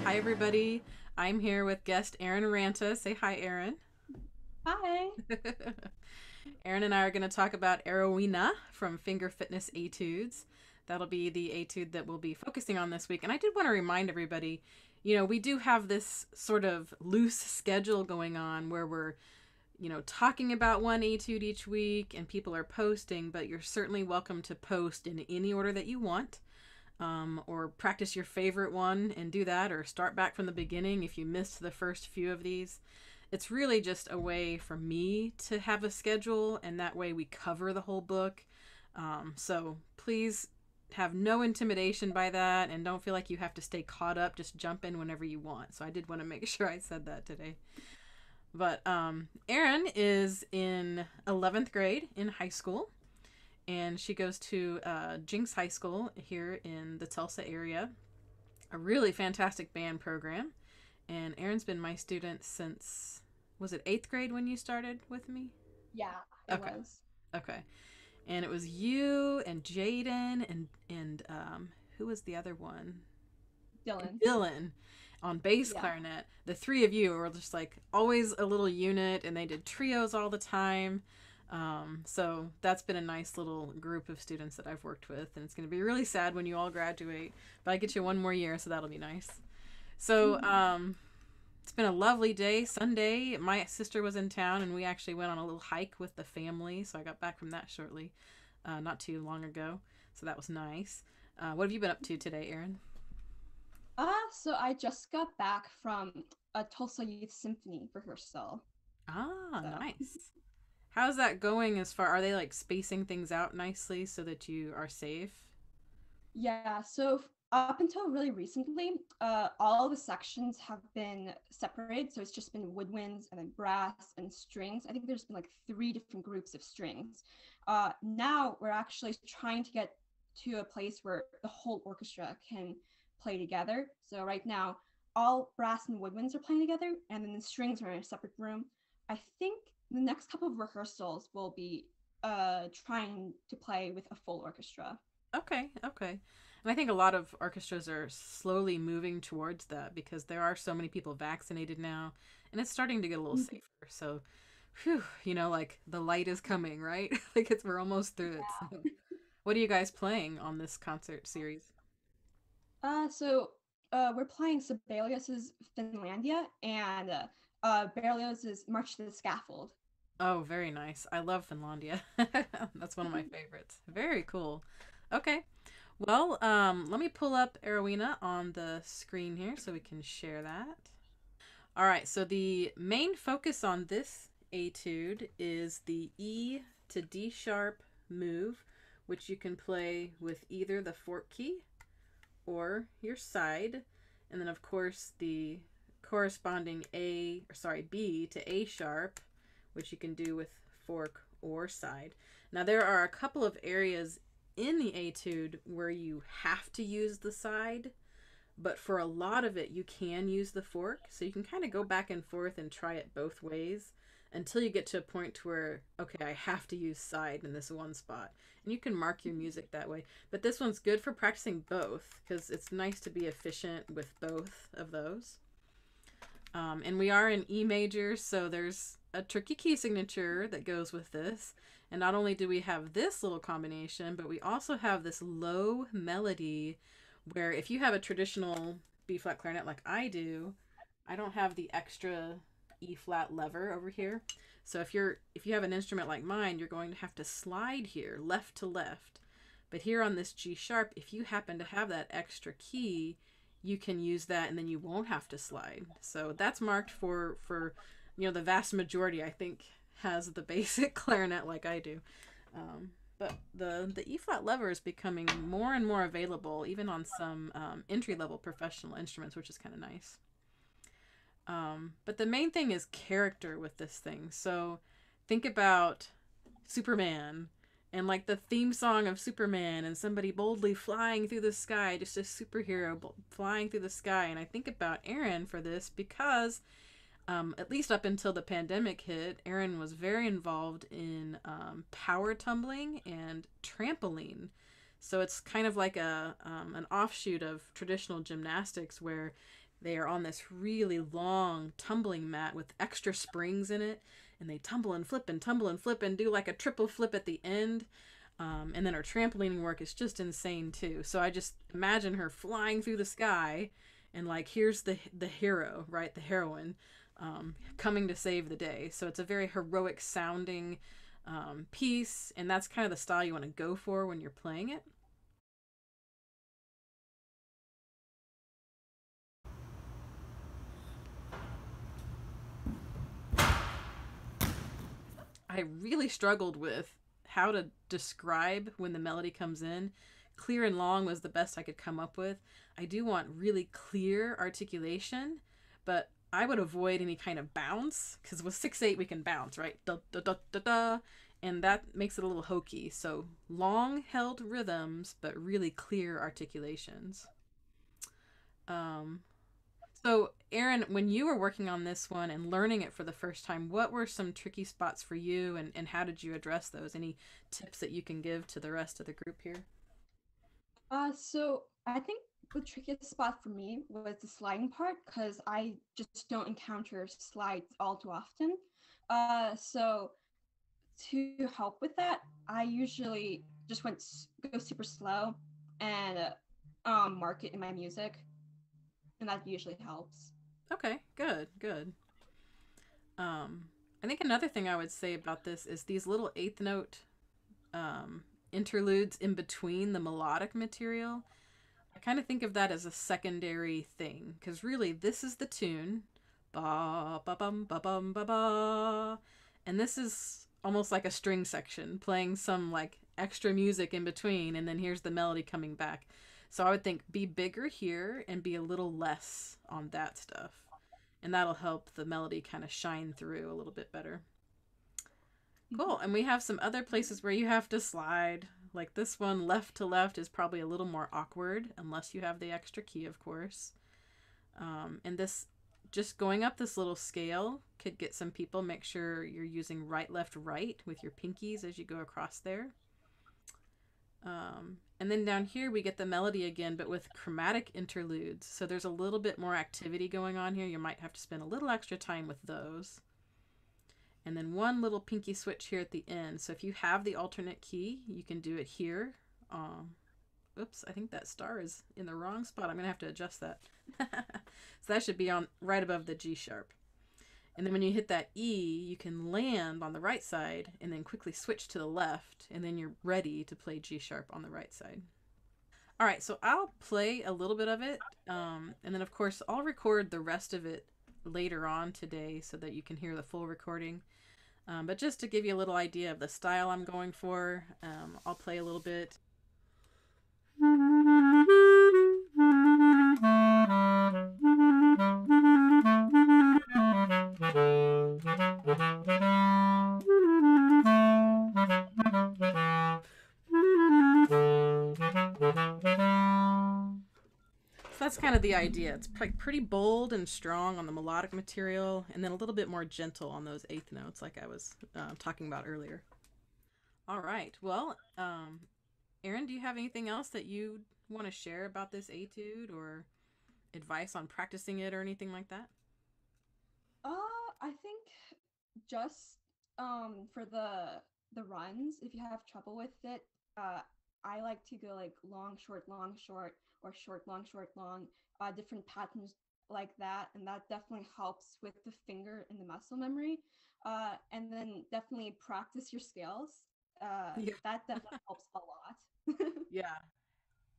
Hi, everybody. I'm here with guest Erin Ranta. Say hi, Erin. Hi. Erin and I are going to talk about Heroina from Finger Fitness Etudes. That'll be the etude that we'll be focusing on this week. And I did want to remind everybody, we do have this sort of loose schedule going on where we're, talking about one etude each week and people are posting, but you're certainly welcome to post in any order that you want. Or practice your favorite one and do that, or start back from the beginning if you missed the first few of these. It's really just a way for me to have a schedule, and that way we cover the whole book. So please have no intimidation by that, and don't feel like you have to stay caught up. Just jump in whenever you want. So I did want to make sure I said that today. But Erin is in 11th grade in high school, and she goes to Jinx High School here in the Tulsa area. A really fantastic band program. And Erin's been my student since, was it 8th grade when you started with me? Yeah, it Okay. was. Okay. And it was you and Jaden and who was the other one? And Dylan. Dylan on bass Yeah. clarinet. The three of you were just like always a little unit, and they did trios all the time. So that's been a nice little group of students that I've worked with, and it's going to be really sad when you all graduate. But I get you one more year, so that'll be nice. So Mhm. it's been a lovely day. Sunday, my sister was in town, and we actually went on a little hike with the family. So I got back from that shortly, not too long ago. So that was nice. What have you been up to today, Erin? So I just got back from a Tulsa Youth Symphony rehearsal. Ah, So nice. How's that going as far? Are they like spacing things out nicely so that you are safe? yeah, up until really recently, all the sections have been separated. So it's just been woodwinds and then brass and strings. I think there's been like three different groups of strings. Now we're actually trying to get to a place where the whole orchestra can play together. So right now, all brass and woodwinds are playing together, and then the strings are in a separate room. I think the next couple of rehearsals will be trying to play with a full orchestra. Okay, okay. And I think a lot of orchestras are slowly moving towards that because there are so many people vaccinated now, and it's starting to get a little Mhm. safer. So, whew, like the light is coming, right? Like we're almost through it. So. What are you guys playing on this concert series? We're playing Sibelius's Finlandia and Berlioz's March to the Scaffold. Oh, very nice. I love Finlandia. That's one of my favorites. Very cool. Okay. Well, let me pull up Arowina on the screen here so we can share that. All right, so the main focus on this etude is the E to D sharp move, which you can play with either the fork key or your side. And then, of course, the corresponding B to A sharp, which you can do with fork or side. Now, there are a couple of areas in the etude where you have to use the side, but for a lot of it, you can use the fork. So you can kind of go back and forth and try it both ways until you get to a point where, okay, I have to use side in this one spot. And you can mark your music that way. But this one's good for practicing both because it's nice to be efficient with both of those. And we are in E major, so there's a tricky key signature that goes with this. And not only do we have this little combination, but we also have this low melody where if you have a traditional B flat clarinet like I do, I don't have the extra E flat lever over here. So if you have an instrument like mine, you're going to have to slide here left to left. But here on this G sharp, if you happen to have that extra key, you can use that and then you won't have to slide. So that's marked for the vast majority I think has the basic clarinet like I do. But the E flat lever is becoming more and more available, even on some entry level professional instruments, which is kind of nice. But the main thing is character with this thing. So think about Superman and like the theme song of Superman and somebody boldly flying through the sky, just a superhero flying through the sky. And I think about Erin for this because at least up until the pandemic hit, Erin was very involved in power tumbling and trampoline. So it's kind of like an offshoot of traditional gymnastics where They are on this really long tumbling mat with extra springs in it, and they tumble and flip and do like a triple flip at the end. And then her trampolining work is just insane too. So I just imagine her flying through the sky, and like here's the hero, right, the heroine, coming to save the day. So it's a very heroic sounding piece, and that's kind of the style you want to go for when you're playing it. I really struggled with how to describe when the melody comes in. Clear and long was the best I could come up with. I do want really clear articulation, but I would avoid any kind of bounce because with 6/8 we can bounce, right? Da, da, da, da, da, and that makes it a little hokey. So long held rhythms, but really clear articulations. Um, so, Erin, when you were working on this one and learning it for the first time, what were some tricky spots for you, and how did you address those? Any tips that you can give to the rest of the group here? So I think the trickiest spot for me was the sliding part because I just don't encounter slides all too often. So to help with that, I usually just go super slow and mark it in my music, and that usually helps. Okay, good, good. Um, I think another thing I would say about this is these little eighth note interludes in between the melodic material. I kind of think of that as a secondary thing because really this is the tune, ba ba bum ba bum ba ba, and this is almost like a string section playing some like extra music in between, and then here's the melody coming back. So I would think be bigger here and be a little less on that stuff, and that'll help the melody kind of shine through a little bit better. Cool. And we have some other places where you have to slide. Like this one, left to left, is probably a little more awkward unless you have the extra key, of course. And this, just going up this little scale could get some people. Make sure you're using right, left, right with your pinkies as you go across there. And then down here we get the melody again, but with chromatic interludes. So there's a little bit more activity going on here. You might have to spend a little extra time with those. And then one little pinky switch here at the end. So if you have the alternate key, you can do it here. Oops, I think that star is in the wrong spot. I'm going to have to adjust that. So that should be on right above the G sharp. And then when you hit that E, you can land on the right side and then quickly switch to the left. And then you're ready to play G sharp on the right side. All right, so I'll play a little bit of it. And then, of course, I'll record the rest of it later on today so that you can hear the full recording. But just to give you a little idea of the style I'm going for, I'll play a little bit. So that's kind of the idea. It's pretty bold and strong on the melodic material, and then a little bit more gentle on those eighth notes, like I was talking about earlier. All right. Well, Erin, do you have anything else that you want to share about this etude or advice on practicing it or anything like that? I think just for the runs, if you have trouble with it, I like to go like long, short, or short, long, different patterns like that, and that definitely helps with the finger and the muscle memory. And then definitely practice your scales. Yeah. That definitely helps a lot. Yeah.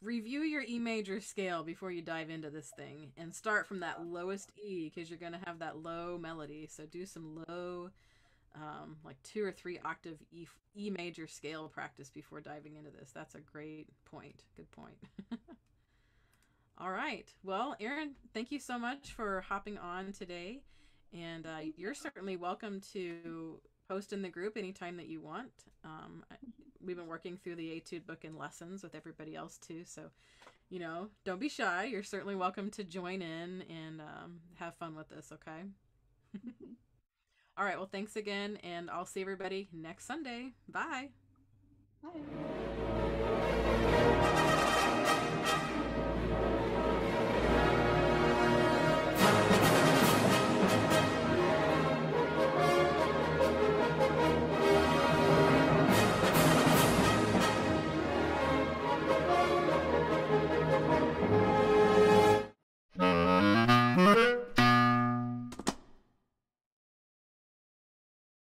Review your E major scale before you dive into this thing and start from that lowest E because you're going to have that low melody. So do some low, like 2 or 3 octave E major scale practice before diving into this. That's a great point. Good point. All right. Well, Erin, thank you so much for hopping on today. And Thank you. you're certainly welcome to post in the group anytime that you want. We've been working through the etude book and lessons with everybody else too. So, don't be shy. You're certainly welcome to join in and have fun with this, okay? All right. Well, thanks again. And I'll see everybody next Sunday. Bye. Bye.